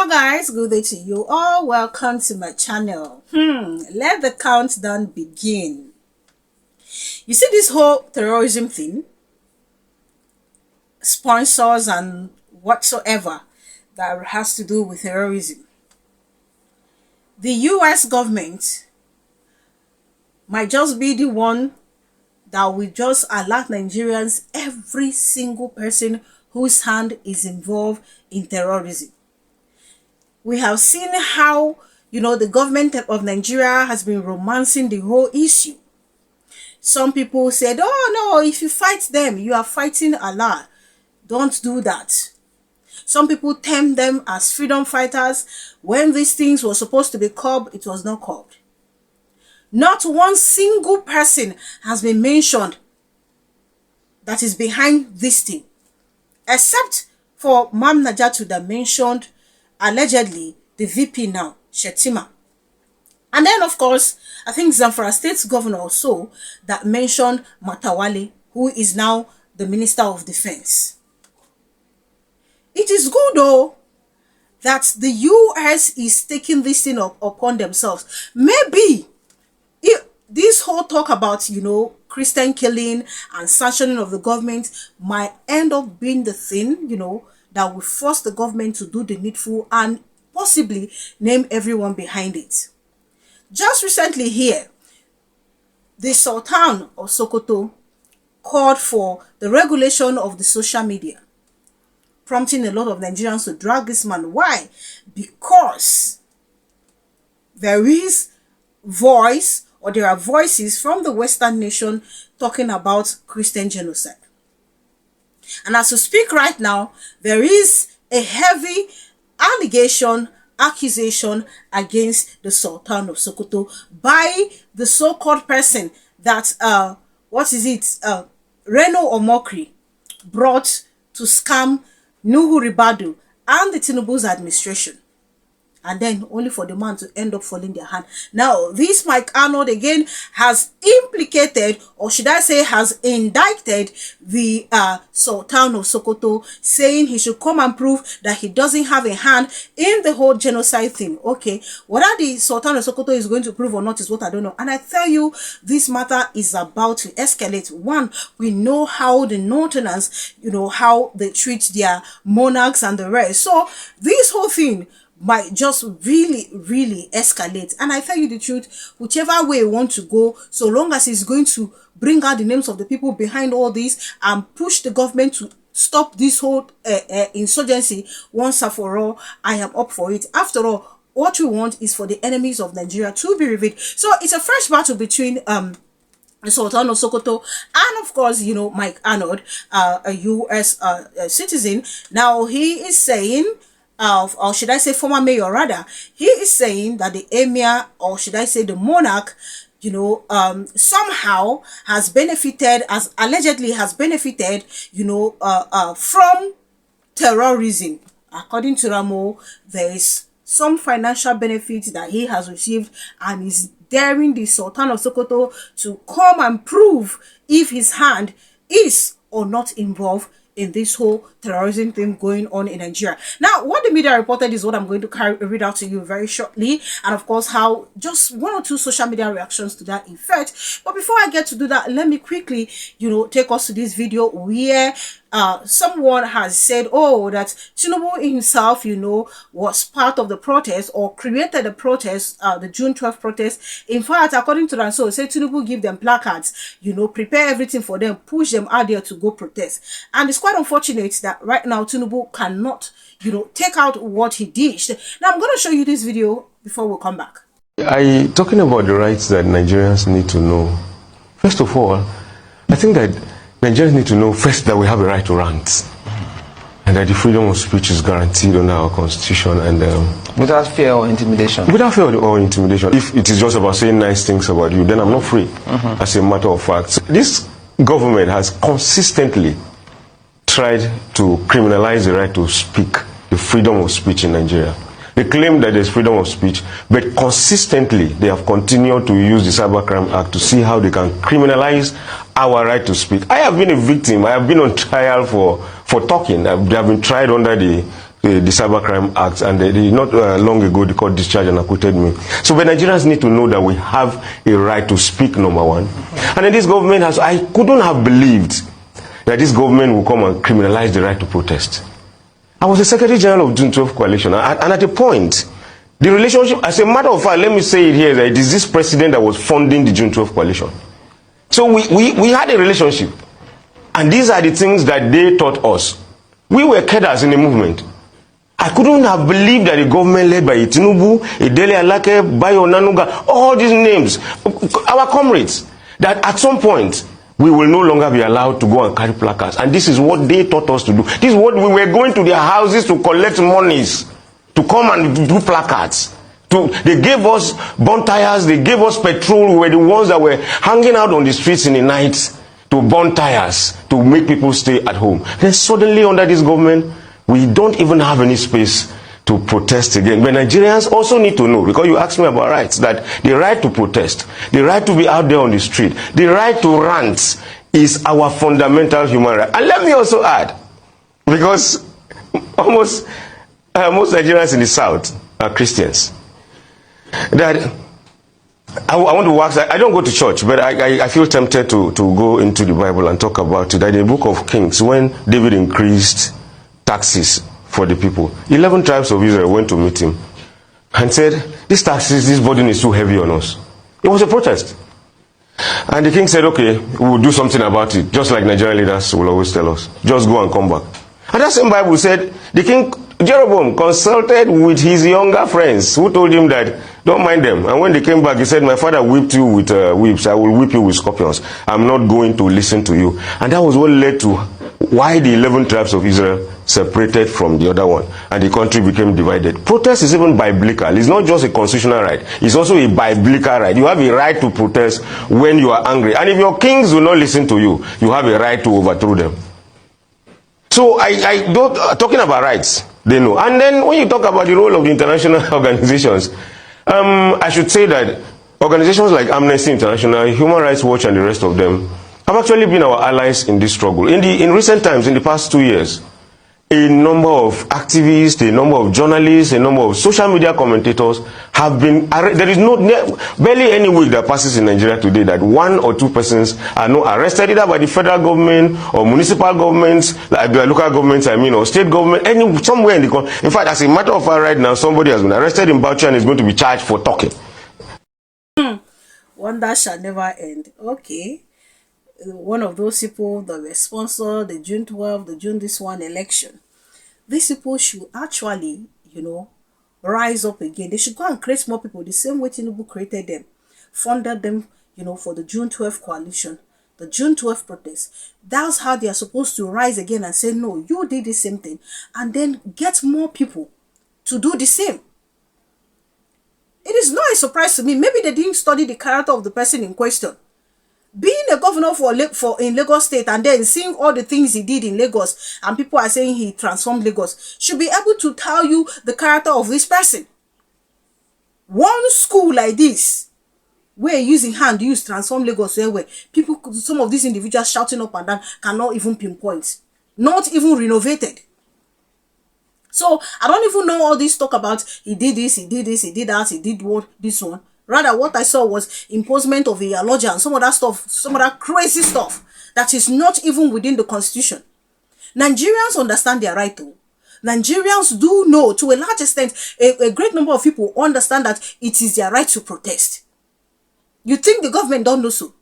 Hello guys, good day to you all. Welcome to my channel. Let the countdown begin. You see this whole terrorism thing, sponsors and whatsoever that has to do with terrorism. The US government might just be the one that will just alert Nigerians, every single person whose hand is involved in terrorism. We have seen how, the government of Nigeria has been romancing the whole issue. Some people said, oh no, if you fight them, you are fighting Allah. Don't do that. Some people term them as freedom fighters. When these things were supposed to be curbed, it was not curbed. Not one single person has been mentioned that is behind this thing, except for Mam Najatu that mentioned allegedly the VP now, Shetima. And then, of course, I think Zamfara State's governor also that mentioned Matawale, who is now the Minister of Defense. It is good, though, that the US is taking this thing upon themselves. Maybe this whole talk about, Christian killing and sanctioning of the government might end up being the thing, that will force the government to do the needful and possibly name everyone behind it. Just recently here, the Sultan of Sokoto called for the regulation of the social media, prompting a lot of Nigerians to drag this man. Why? Because there is voice, or there are voices from the Western nation talking about Christian genocide. And as we speak right now, there is a heavy accusation against the Sultan of Sokoto by the so-called person that, Reno Omokri brought to scam Nuhu Ribadu and the Tinubu's administration. And then only for the man to end up falling their hand. Now, this Mike Arnold again has implicated, or should I say has indicted the Sultan of Sokoto, saying he should come and prove that he doesn't have a hand in the whole genocide thing. Okay, whether the Sultan of Sokoto is going to prove or not is what I don't know. And I tell you, this matter is about to escalate. One, we know how the Northerners, how they treat their monarchs and the rest. So this whole thing might just really escalate. And I tell you the truth, whichever way you want to go, so long as it's going to bring out the names of the people behind all this and push the government to stop this whole insurgency once and for all, I am up for it. After all, what we want is for the enemies of Nigeria to be revealed. So it's a fresh battle between the Sultan of Sokoto and, of course, Mike Arnold, a US citizen. Now he is saying, or should I say former mayor rather, he is saying that the EMIR, or should I say the monarch, somehow has benefited, allegedly has benefited, from terrorism. According to Ramo, there is some financial benefits that he has received and is daring the Sultan of Sokoto to come and prove if his hand is or not involved in this whole terrorism thing going on in Nigeria. Now, what the media reported is what I'm going to read out to you very shortly. And of course, how just one or two social media reactions to that effect. But before I get to do that, let me quickly, take us to this video where someone has said, that Tinubu himself, was part of the protest or created the protest, the June 12th protest. In fact, according to that, so say Tinubu give them placards, prepare everything for them, push them out there to go protest. And it's quite unfortunate that right now Tinubu cannot, take out what he dished. Now I'm going to show you this video before we come back. Talking about the rights that Nigerians need to know. First of all, I think that Nigerians need to know first that we have a right to rant, and that the freedom of speech is guaranteed under our constitution, and without fear or intimidation. Without fear or intimidation. If it is just about saying nice things about you, then I'm not free. As a matter of fact, this government has consistently tried to criminalize the right to speak, the freedom of speech in Nigeria. They claim that there's freedom of speech, but consistently they have continued to use the Cybercrime Act to see how they can criminalize our right to speak. I have been a victim. I have been on trial for talking. They have been tried under the the Cybercrime Act, and not long ago the court discharged and acquitted me. So the Nigerians need to know that we have a right to speak, number one. And then this government has, I couldn't have believed that this government will come and criminalize the right to protest. I was the Secretary General of June 12 Coalition, and at a point, the relationship, as a matter of fact, let me say it here, that it is this president that was funding the June 12 Coalition. So we had a relationship, and these are the things that they taught us. We were cadres in the movement. I couldn't have believed that a government led by Tinubu, Idele Alake, Bayo Nanuga, all these names, our comrades, that at some point, we will no longer be allowed to go and carry placards. And this is what they taught us to do. This is what we were going to their houses to collect monies, to come and do placards. They gave us bonfires, they gave us petrol. We were the ones that were hanging out on the streets in the night to burn tires, to make people stay at home. Then suddenly under this government, we don't even have any space to protest again. But Nigerians also need to know, because you asked me about rights, that the right to protest, the right to be out there on the street, the right to rant is our fundamental human right. And let me also add, because almost most Nigerians in the South are Christians, that I want to ask, I don't go to church, but I feel tempted to go into the Bible and talk about it. That in the book of Kings, when David increased taxes for the people, 11 tribes of Israel went to meet him and said, these taxes, this burden is too heavy on us. It was a protest. And the king said, okay, we will do something about it, just like Nigerian leaders will always tell us. Just go and come back. And that same Bible said, the king Jeroboam consulted with his younger friends, who told him that, don't mind them. And when they came back, he said, my father whipped you with whips, I will whip you with scorpions. I'm not going to listen to you. And that was what led to why the 11 tribes of Israel separated from the other one, and the country became divided. Protest is even biblical. It's not just a constitutional right. It's also a biblical right. You have a right to protest when you are angry. And if your kings do not listen to you, you have a right to overthrow them. So I don't, talking about rights, they know. And then when you talk about the role of the international organizations, I should say that organizations like Amnesty International, Human Rights Watch, and the rest of them have actually been our allies in this struggle. In recent times, in the past 2 years, a number of activists, a number of journalists, a number of social media commentators have been arrested. There is barely any week that passes in Nigeria today that 1 or 2 persons are not arrested, either by the federal government or municipal governments, like the local governments, or state government, somewhere in the country. In fact, as a matter of fact, right now, somebody has been arrested in Bauchi and is going to be charged for talking. Wonder shall never end. Okay. One of those people that were sponsored the June 12, the June this one election. These people should actually, rise up again. They should go and create more people the same way Tinubu created them, funded them, for the June 12 coalition, the June 12 protest. That's how they are supposed to rise again and say, no, you did the same thing, and then get more people to do the same. It is not a surprise to me. Maybe they didn't study the character of the person in question. Being a governor in Lagos State and then seeing all the things he did in Lagos, and people are saying he transformed Lagos, should be able to tell you the character of this person. One school like this, where using hand use transform Lagos, where people, some of these individuals shouting up and down, cannot even pinpoint, not even renovated. So I don't even know all this talk about he did this, he did this, he did that, he did this one. Rather, what I saw was imposition of a lodger and some of that stuff, some of that crazy stuff that is not even within the constitution. Nigerians understand their right though. Nigerians do know, to a large extent, a great number of people understand that it is their right to protest. You think the government don't know so?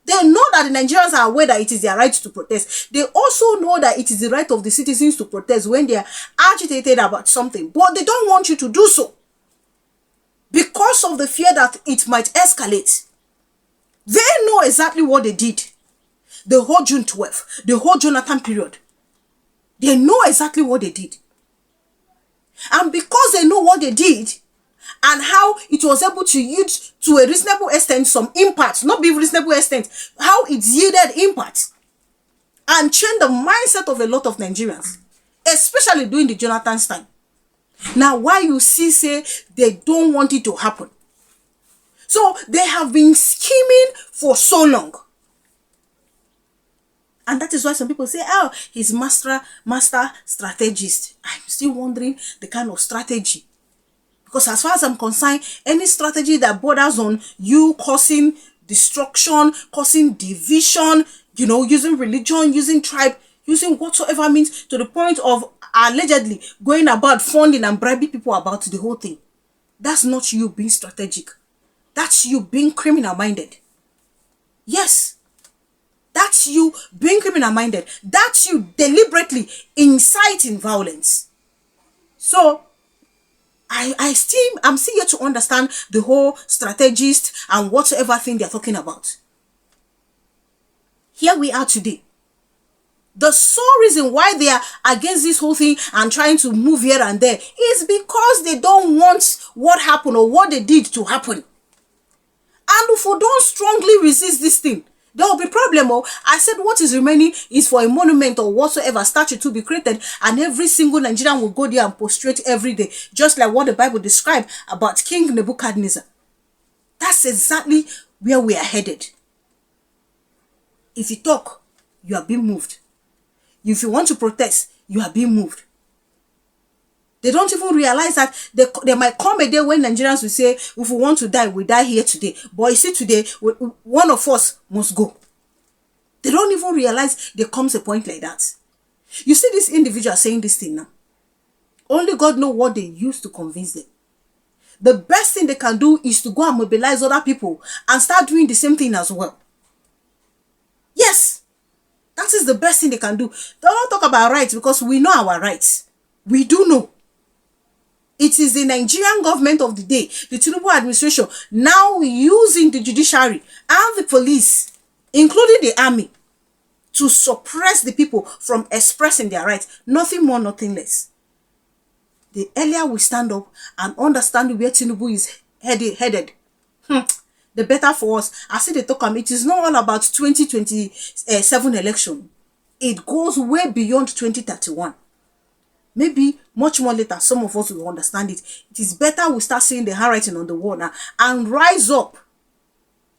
They know that the Nigerians are aware that it is their right to protest. They also know that it is the right of the citizens to protest when they are agitated about something. But they don't want you to do so, because of the fear that it might escalate. They know exactly what they did. The whole June 12, the whole Jonathan period. They know exactly what they did. And because they know what they did, and how it was able to yield to a reasonable extent some impact, not be reasonable extent, how it yielded impact, and changed the mindset of a lot of Nigerians, especially during the Jonathan's time. Now, why you see say they don't want it to happen? So they have been scheming for so long. And that is why some people say, oh, he's master strategist. I'm still wondering the kind of strategy. Because as far as I'm concerned, any strategy that borders on you causing destruction, causing division, using religion, using tribe, using whatsoever means to the point of allegedly going about funding and bribing people about the whole thing. That's not you being strategic. That's you being criminal-minded. Yes. That's you being criminal-minded. That's you deliberately inciting violence. So, I'm still here to understand the whole strategist and whatever thing they're talking about. Here we are today. The sole reason why they are against this whole thing and trying to move here and there is because they don't want what happened or what they did to happen. And if we don't strongly resist this thing, there will be problem. I said what is remaining is for a monument or whatsoever statue to be created, and every single Nigerian will go there and prostrate every day, just like what the Bible described about King Nebuchadnezzar. That's exactly where we are headed. If you talk, you are being moved. If you want to protest, you are being moved. They don't even realize that there might come a day when Nigerians will say, if we want to die, we die here today. But you see, today, one of us must go. They don't even realize there comes a point like that. You see this individual saying this thing now. Only God knows what they use to convince them. The best thing they can do is to go and mobilize other people and start doing the same thing as well. Yes, that is the best thing they can do. They don't talk about rights because we know our rights. We do know. It is the Nigerian government of the day, the Tinubu administration, now using the judiciary and the police, including the army, to suppress the people from expressing their rights. Nothing more, nothing less. The earlier we stand up and understand where Tinubu is headed, the better for us. I see the talk, it is not all about 2027 election. It goes way beyond 2031. Maybe much more later, some of us will understand it. It is better we start seeing the handwriting on the wall now and rise up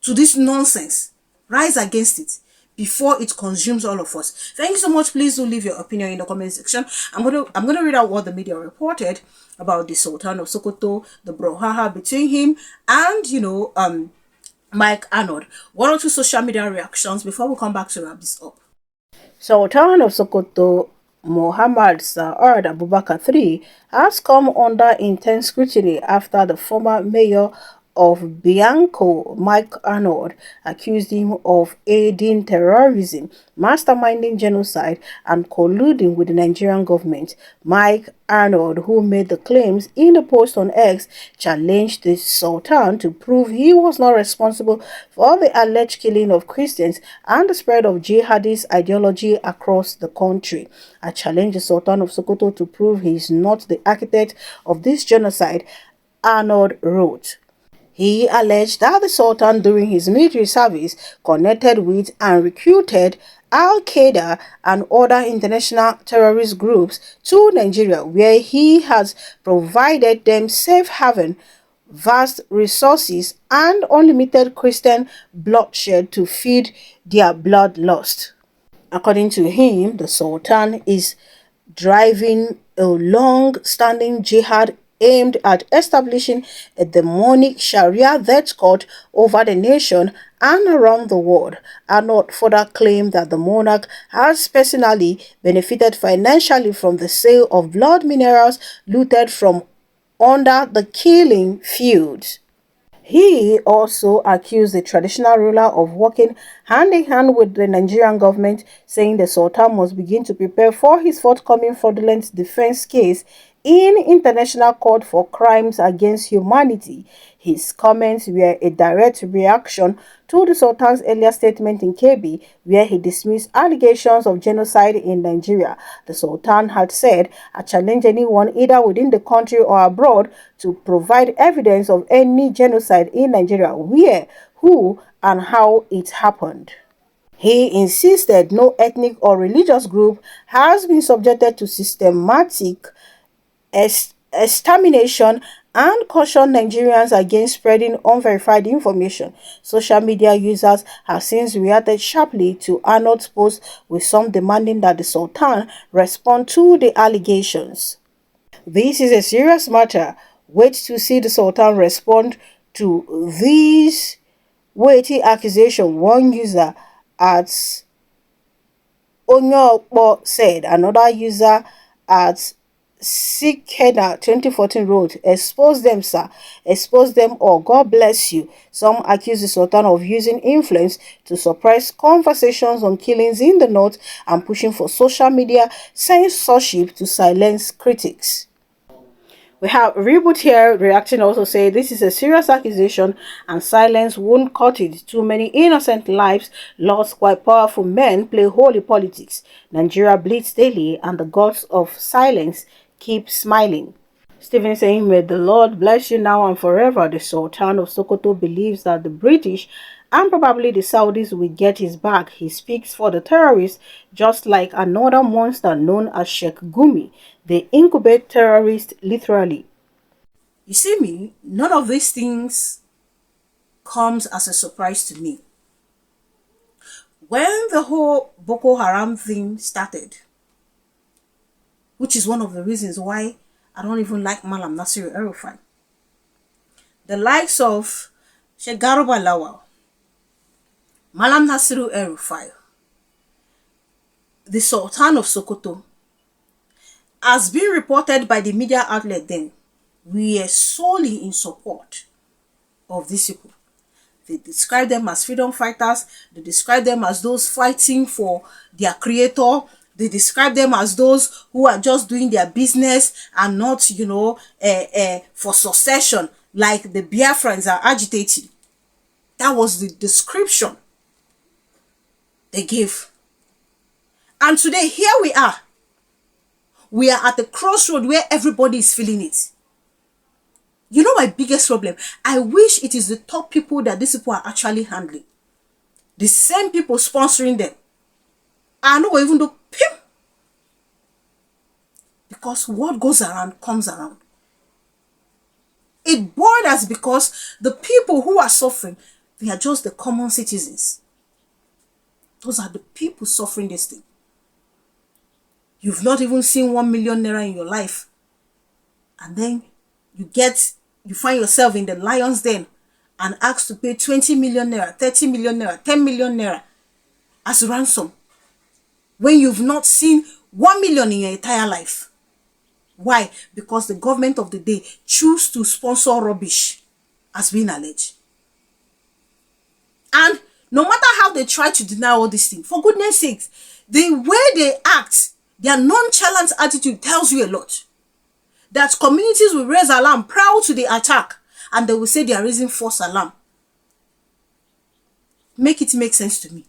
to this nonsense. Rise against it before it consumes all of us. Thank you so much. Please do leave your opinion in the comment section. I'm gonna read out what the media reported about the Sultan of Sokoto, the brouhaha between him and Mike Arnold. One or two social media reactions before we come back to wrap this up. Sultan of Sokoto Mohammed Saad Abubakar III has come under intense scrutiny after the former mayor of Bianco, Mike Arnold, accused him of aiding terrorism, masterminding genocide, and colluding with the Nigerian government. Mike Arnold, who made the claims in a post on X, challenged the Sultan to prove he was not responsible for the alleged killing of Christians and the spread of jihadist ideology across the country. I challenge the Sultan of Sokoto to prove he is not the architect of this genocide, Arnold wrote. He alleged that the Sultan, during his military service, connected with and recruited Al-Qaeda and other international terrorist groups to Nigeria, where he has provided them safe haven, vast resources, and unlimited Christian bloodshed to feed their bloodlust. According to him, the Sultan is driving a long-standing jihad aimed at establishing a demonic Sharia death court over the nation and around the world. Arnold further claimed that the monarch has personally benefited financially from the sale of blood minerals looted from under the killing fields. He also accused the traditional ruler of working hand-in-hand with the Nigerian government, saying the Sultan must begin to prepare for his forthcoming fraudulent defense case in International Court for Crimes Against Humanity. His comments were a direct reaction to the Sultan's earlier statement in Kebbi, where he dismissed allegations of genocide in Nigeria. The Sultan had said, "I challenge anyone either within the country or abroad to provide evidence of any genocide in Nigeria, where, who, and how it happened." He insisted no ethnic or religious group has been subjected to systematic extermination and cautioned Nigerians against spreading unverified information. Social media users have since reacted sharply to Arnold's post, with some demanding that the Sultan respond to the allegations. This is a serious matter. Wait to see the Sultan respond to these weighty accusations, one user at Onyopo said. Another user at Sikena 2014 wrote, "Expose them, sir. Expose them all. God bless you." Some accuse the Sultan of using influence to suppress conversations on killings in the north and pushing for social media censorship to silence critics. We have Reboot here reacting, also say this is a serious accusation and silence won't cut it. Too many innocent lives lost while powerful men play holy politics. Nigeria bleeds daily and the gods of silence keep smiling. Stephen saying, "May the Lord bless you now and forever." The Sultan of Sokoto believes that the British and probably the Saudis will get his back. He speaks for the terrorists, just like another monster known as Sheikh Gumi. They incubate terrorists literally. You see me, none of these things comes as a surprise to me. When the whole Boko Haram thing started, which is one of the reasons why I don't even like Malam Nasiru El-Rufai, the likes of Sheikh Garuba Lawal, Malam Nasiru El-Rufai, the Sultan of Sokoto, as being reported by the media outlet then, we are solely in support of these people. They describe them as freedom fighters. They describe them as those fighting for their creator. They describe them as those who are just doing their business and not, for succession, like the Biafrans are agitating. That was the description they gave. And today, here we are. We are at the crossroad where everybody is feeling it. You know my biggest problem? I wish it is the top people that these people are actually handling. The same people sponsoring them. I know even though pim. Because what goes around comes around. It bothers us because the people who are suffering, they are just the common citizens. Those are the people suffering this thing. You've not even seen 1 million naira in your life. And then you find yourself in the lion's den and asked to pay 20 million naira, 30 million naira, 10 million naira as ransom. When you've not seen 1 million in your entire life. Why? Because the government of the day choose to sponsor rubbish as being alleged. And no matter how they try to deny all these things, for goodness sakes, the way they act, their nonchalant attitude tells you a lot. That communities will raise alarm prior to the attack and they will say they are raising false alarm. Make it make sense to me.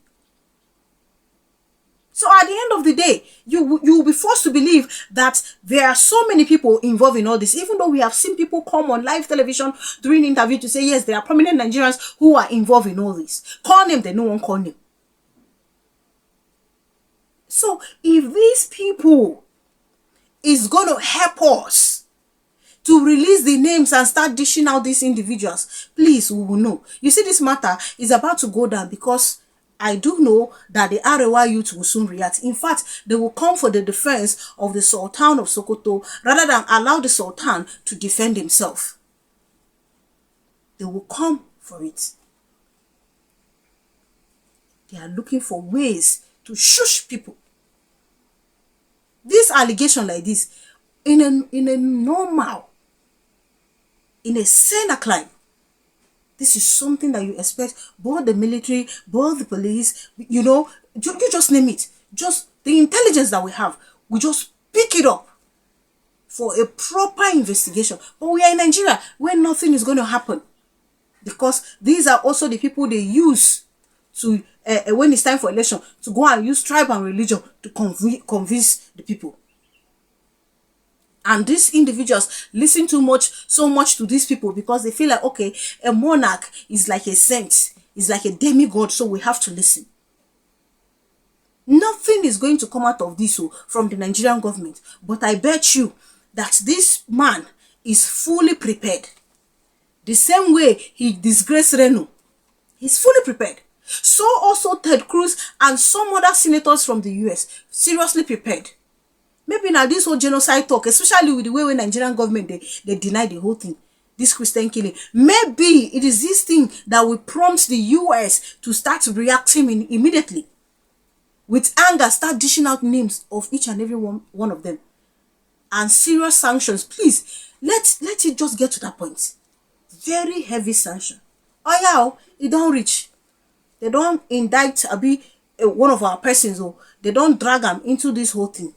So at the end of the day, you will be forced to believe that there are so many people involved in all this, even though we have seen people come on live television during interview to say, yes, there are prominent Nigerians who are involved in all this. Call them, they no one call them. So if these people is going to help us to release the names and start dishing out these individuals, please, we will know. You see, this matter is about to go down because I do know that the Arewa youth will soon react. In fact, they will come for the defense of the Sultan of Sokoto rather than allow the Sultan to defend himself. They will come for it. They are looking for ways to shush people. This allegation like this, in a normal, in a sane climate, this is something that you expect both the military, both the police, you just name it. Just the intelligence that we have, we just pick it up for a proper investigation. But we are in Nigeria where nothing is going to happen. Because these are also the people they use to, when it's time for election, to go and use tribe and religion to convince the people. And these individuals listen so much to these people because they feel like, okay, a monarch is like a saint, is like a demigod, so we have to listen. Nothing is going to come out of this from the Nigerian government. But I bet you that this man is fully prepared. The same way he disgraced Reno, he's fully prepared. So also Ted Cruz and some other senators from the US, seriously prepared. Maybe now this whole genocide talk, especially with the way Nigerian government, they deny the whole thing, this Christian killing. Maybe it is this thing that will prompt the US to start reacting immediately. With anger, start dishing out names of each and every one of them. And serious sanctions. Please, let it just get to that point. Very heavy sanction. Oh yeah, it don't reach. They don't indict one of our persons, or they don't drag them into this whole thing.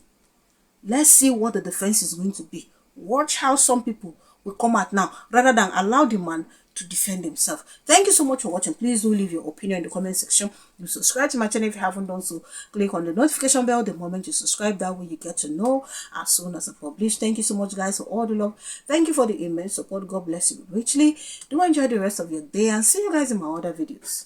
Let's see what the defense is going to be. Watch how some people will come out now rather than allow the man to defend himself. Thank you so much for watching. Please do leave your opinion in the comment section. Do subscribe to my channel if you haven't done so. Click on the notification bell the moment you subscribe. That way you get to know as soon as I publish. Thank you so much, guys, for all the love. Thank you for the immense support. God bless you richly. Do enjoy the rest of your day and see you guys in my other videos.